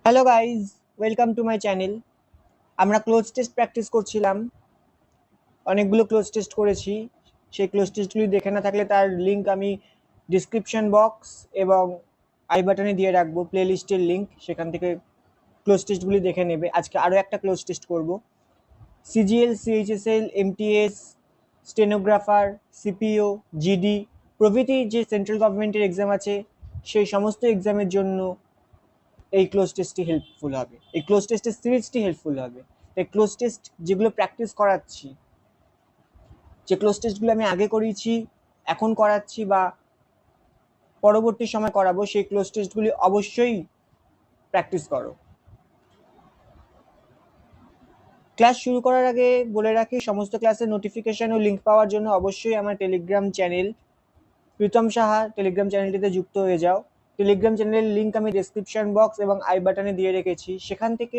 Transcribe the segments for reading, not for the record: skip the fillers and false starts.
Hello guys, welcome to my channel. আমরা cloze test practice করছিলাম, অনেকগুলো ক্লোজ টেস্ট করেছি। সেই ক্লোজ টেস্টগুলি দেখে না থাকলে তার লিঙ্ক আমি ডিসক্রিপশন বক্স এবং আই বাটনে দিয়ে রাখবো, প্লেলিস্টের লিঙ্ক, সেখান থেকে ক্লোজ টেস্টগুলি দেখে নেবে। আজকে আরও একটা ক্লোজ টেস্ট করব। CGL, CHSL, MTS, stenographer, CPO, GD প্রভৃতি যে সেন্ট্রাল গভর্নমেন্টের এক্সাম আছে সেই সমস্ত এক্সামের জন্য এই ক্লোজ টেস্টটি হেল্পফুল হবে, এই ক্লোজ টেস্টের সিরিজটি হেল্পফুল হবে। তাই ক্লোজ টেস্ট যেগুলো প্র্যাকটিস করাচ্ছি, যে ক্লোজ টেস্টগুলো আমি আগে করিয়েছি, এখন করাচ্ছি বা পরবর্তী সময় করাবো, সেই ক্লোজ টেস্টগুলি অবশ্যই প্র্যাকটিস করো। ক্লাস শুরু করার আগে বলে রাখি, সমস্ত ক্লাসের নোটিফিকেশন ও লিঙ্ক পাওয়ার জন্য অবশ্যই আমার Telegram channel Pritam Saha Telegram চ্যানেলটিতে যুক্ত হয়ে যাও। টেলিগ্রাম চ্যানেলের লিঙ্ক আমি ডেসক্রিপশন বক্স এবং আই বাটনে দিয়ে রেখেছি, সেখান থেকে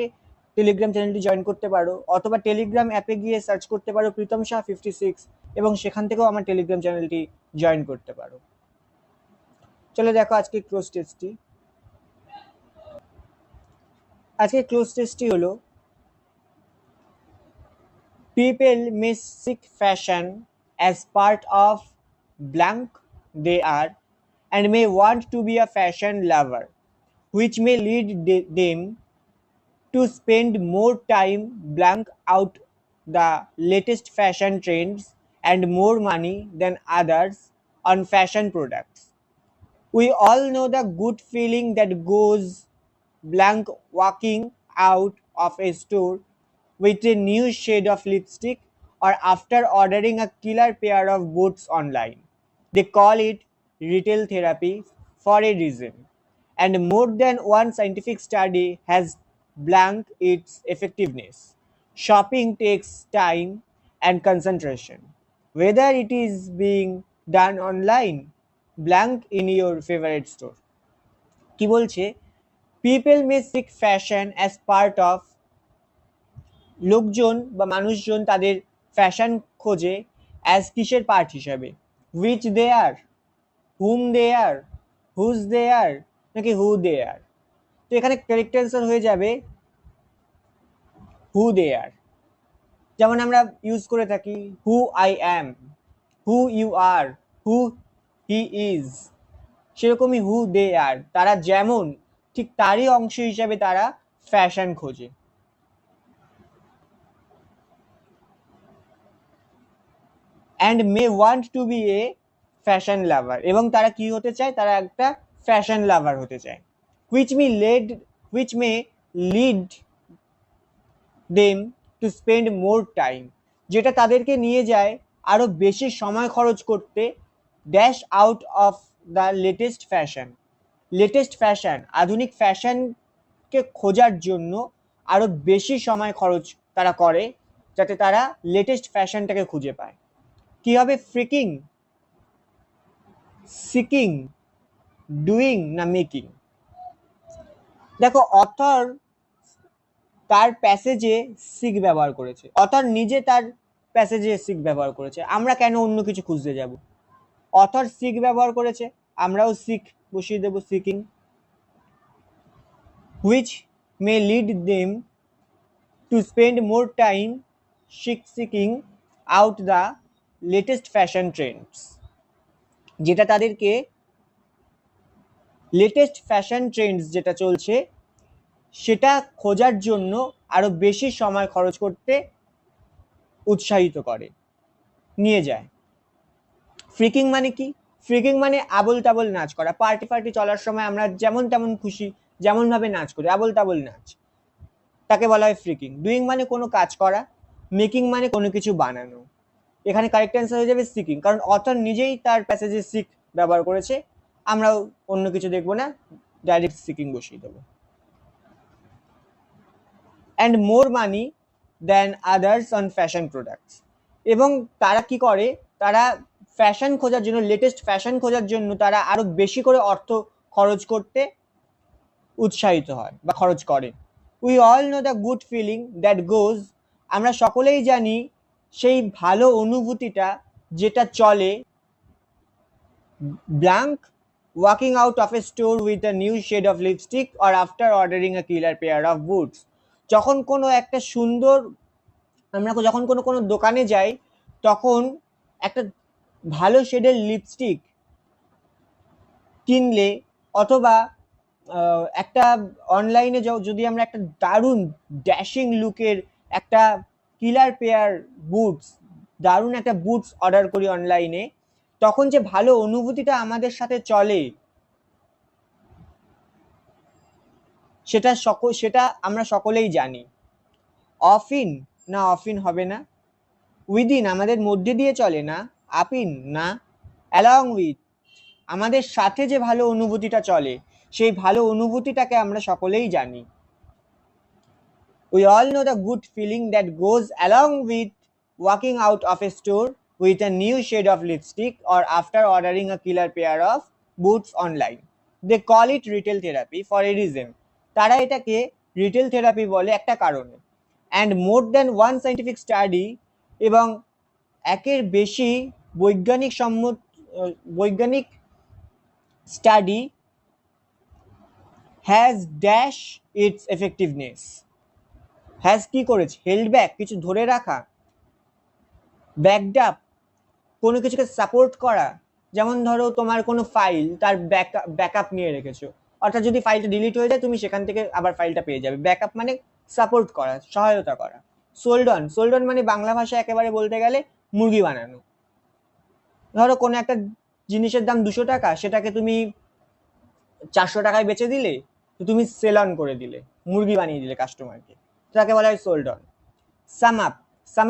টেলিগ্রাম চ্যানেলটি জয়েন করতে পারো, অথবা টেলিগ্রাম অ্যাপে গিয়ে সার্চ করতে পারো প্রীতম সাহা 56 এবং সেখান থেকেও আমার টেলিগ্রাম চ্যানেলটি জয়েন করতে পারো। চলো দেখো আজকে ক্লোজ টেস্টটি। আজকে ক্লোজ টেস্টটি হলো, people may seek fashion as part of blank they are and may want to be a fashion lover, which may lead them to spend more time blank out the latest fashion trends and more money than others on fashion products. We all know the good feeling that goes blank walking out of a store with a new shade of lipstick or after ordering a killer pair of boots online. They call it retail therapy for a reason, and more than one scientific study has blanked its effectiveness. Shopping takes time and concentration. Whether it is being done online, blank in your favorite store. কি বলছে? People may seek fashion as part of, লোকজন বা মানুষজন তাদের fashion খোঁজে as কিসের part হিসাবে? Which they R, hmm they R, whose দে আর, নাকি হু দে আর? তো এখানে কারেক্ট অ্যান্সার হয়ে যাবে হু দে আর। যেমন আমরা ইউজ করে থাকি who I am, who you are, who he is, সেরকমই হু দে আর, তারা যেমন ঠিক তারই অংশ হিসাবে তারা ফ্যাশন খোঁজে। And may want to be a fashion lover, এবং তারা কি হতে চায়? তারা একটা ফ্যাশন লাভার হতে চায়। Which may lead them to spend more time, যেটা তাদেরকে নিয়ে যায় আরো বেশি সময় খরচ করতে, dash out of the latest fashion. Latest fashion, আধুনিক ফ্যাশনকে খোঁজার জন্য আরো বেশি সময় খরচ তারা করে, যাতে তারা লেটেস্ট ফ্যাশনটাকে খুঁজে পায়। কি হবে? ফ্রিকিং, সিকিং, ডুইং না মেকিং? দেখো, অথর তার প্যাসেজে সিক ব্যবহার করেছে, অথর নিজে তার প্যাসেজে সিক ব্যবহার করেছে, আমরা কেন অন্য কিছু খুঁজতে যাব? অথর সিক ব্যবহার করেছে, আমরাও সিক বসিয়ে দেব, seeking. Which may lead them to spend more time seeking out the latest fashion trends, যেটা তাদেরকে লেটেস্ট ফ্যাশন ট্রেন্ডস যেটা চলছে সেটা খোঁজার জন্য আরো বেশি সময় খরচ করতে উৎসাহিত করে, নিয়ে যায়। ফ্রিকিং মানে কি? ফ্রিকিং মানে আবল তাবল নাচ করা। পার্টি ফার্টি চলার সময় আমরা যেমন তেমন খুশি যেমন ভাবে নাচ করি, আবল তাবল নাচ, তাকে বলা হয় ফ্রিকিং। ডুইং মানে কোনো কাজ করা, মেকিং মানে কোনো কিছু বানানো। এখানে কারেক্ট অ্যান্সার হয়ে যাবে সিকিং, কারণ অথর নিজেই তার প্যাসেজে সিক ব্যবহার করেছে, আমরাও অন্য কিছু দেখবো না, ডাইরেক্ট সিকিং বসিয়ে দেবো। And more money than others on fashion products, এবং তারা কি করে? তারা ফ্যাশন খোঁজার জন্য, লেটেস্ট ফ্যাশন খোঁজার জন্য তারা আরো বেশি করে অর্থ খরচ করতে উৎসাহিত হয় বা খরচ করে। We all know the good feeling that goes, আমরা সকলেই জানি সেই ভালো অনুভূতিটা যেটা চলে blank walking out of a store with a new shade of lipstick or after ordering a killer pair of boots. যখন কোনো একটা সুন্দর আমরা যখন কোনো দোকানে যাই তখন একটা ভালো শেডের লিপস্টিক কিনলে অথবা একটা অনলাইনে যদি আমরা একটা দারুণ ড্যাশিং লুকের একটা কিলার পেয়ার বুটস দারুণ একটা বুটস অর্ডার করি অনলাইনে, তখন যে ভালো অনুভূতিটা আমাদের সাথে চলে সেটা আমরা সকলেই জানি। অফিন না, অফিন হবে না। উইদিন আমাদের মধ্যে দিয়ে চলে না, আপিন না। অ্যালং উইথ আমাদের সাথে যে ভালো অনুভূতিটা চলে সেই ভালো অনুভূতিটাকে আমরা সকলেই জানি। We all know the good feeling that goes along with walking out of a store with a new shade of lipstick or after ordering a killer pair of boots online. They call it retail therapy for a reason. তারা এটাকে retail therapy বলে একটা কারণে। And more than one scientific study এবং একের বেশি বৈজ্ঞানিক study has dash its effectiveness. Has কি করেছে? হেল্ড ব্যাক, কিছু ধরে রাখা। ব্যাকড আপ, কোনো কিছুকে সাপোর্ট করা। যেমন ধরো তোমার কোনো ফাইল তার ব্যাকআপ নিয়ে রেখেছো, অর্থাৎ যদি ফাইলটা ডিলিট হয়ে যায় তুমি সেখান থেকে আবার ফাইলটা পেয়ে যাবে। ব্যাকআপ মানে সাপোর্ট করা, সহায়তা করা। সোল্ড অন মানে বাংলা ভাষায় একেবারে বলতে গেলে মুরগি বানানো। ধরো কোনো একটা জিনিসের দাম 200 টাকা, সেটাকে তুমি 400 টাকায় বেচে দিলে, তো তুমি সেল অন করে দিলে, মুরগি বানিয়ে দিলে কাস্টমারকে, তাকে বলা হয় সোল্ড অন। সাম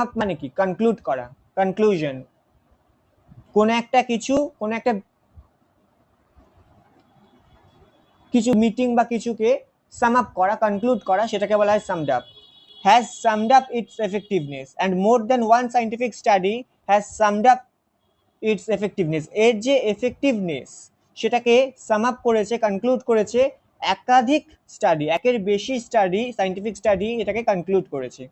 আপ মানে কি? কনক্লুড করা, কনক্লুশন। কোনো একটা কিছু মিটিং বা কিছুকে সাম আপ করা, কনক্লুড করা, সেটাকে বলা হয় summed up. Has summed up its effectiveness and more than one scientific study has summed up its effectiveness. এর যে এফেক্টিভনেস সেটাকে সাম আপ করেছে, কনক্লুড করেছে একাধিক স্টাডি, একের বেশি স্টাডি, সাইন্টিফিক স্টাডি এটাকে কনক্লুড করেছে।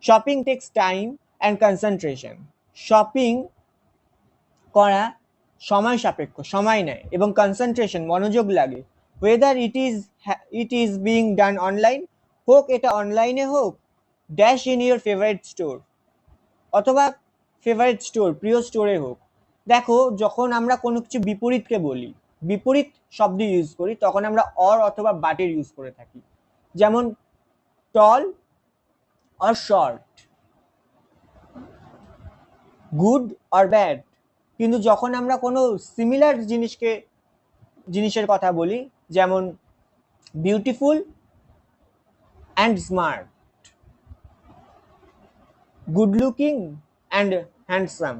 Shopping takes time and concentration. Shopping করা সময় সাপেক্ষ, সময় নেয়, এবং কনসেন্ট্রেশন মনোযোগ লাগে। Weather it is being done online, হোক এটা অনলাইনে হোক, dash in your favourite store, অথবা ফেভারিট স্টোর, প্রিয় স্টোরে হোক। দেখো, যখন আমরা কোনো কিছু বিপরীতকে বলি, বিপরীত শব্দ ইউজ করি, তখন আমরা অর অথবা বাটের ইউজ করে থাকি। যেমন tall or short, good or bad. কিন্তু যখন আমরা কোনো সিমিলার জিনিসের কথা বলি, যেমন beautiful and smart, good looking and handsome,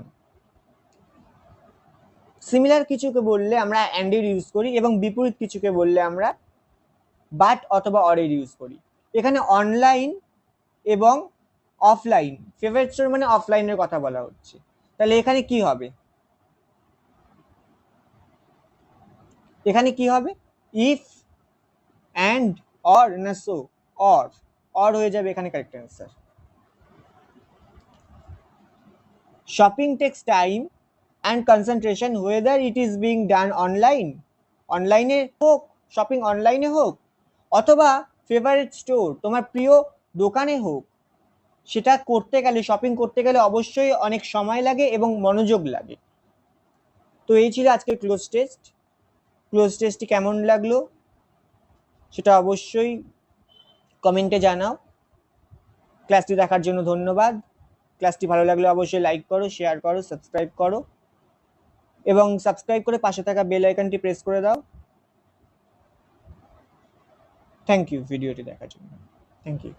similar কিছুকে বললে আমরা অ্যান্ডের ইউজ করি, এবং বিপরীত কিছুকে বললে আমরা বাট অথবা অরের ইউজ করি। এখানে অনলাইন এবং অফলাইন, ফেভারিট স্টোর মানে অফলাইনের কথা বলা হচ্ছে। তাহলে এখানে কি হবে? এখানে কি হবে? ইফ, অ্যান্ড, অর না সো, অর হয়ে যাবে এখানে correct answer. Shopping takes time and concentration whether it is being done online, অনলাইনে হোক, শপিং অনলাইনে হোক, অথবা ফেভারিট স্টোর, তোমার প্রিয় দোকানে হোক, সেটা করতে গেলে, শপিং করতে গেলে অবশ্যই অনেক সময় লাগে এবং মনোযোগ লাগে। তো এই ছিল আজকের ক্লোজ টেস্টটি কেমন লাগলো সেটা অবশ্যই কমেন্টে জানাও। ক্লাসটি দেখার জন্য ধন্যবাদ। ক্লাসটি ভালো লাগলে অবশ্যই লাইক করো, শেয়ার করো, সাবস্ক্রাইব করো, এবং সাবস্ক্রাইব করে পাশে থাকা বেল আইকনটি প্রেস করে দাও। থ্যাংক ইউ ভিডিওটি দেখার জন্য। Thank you.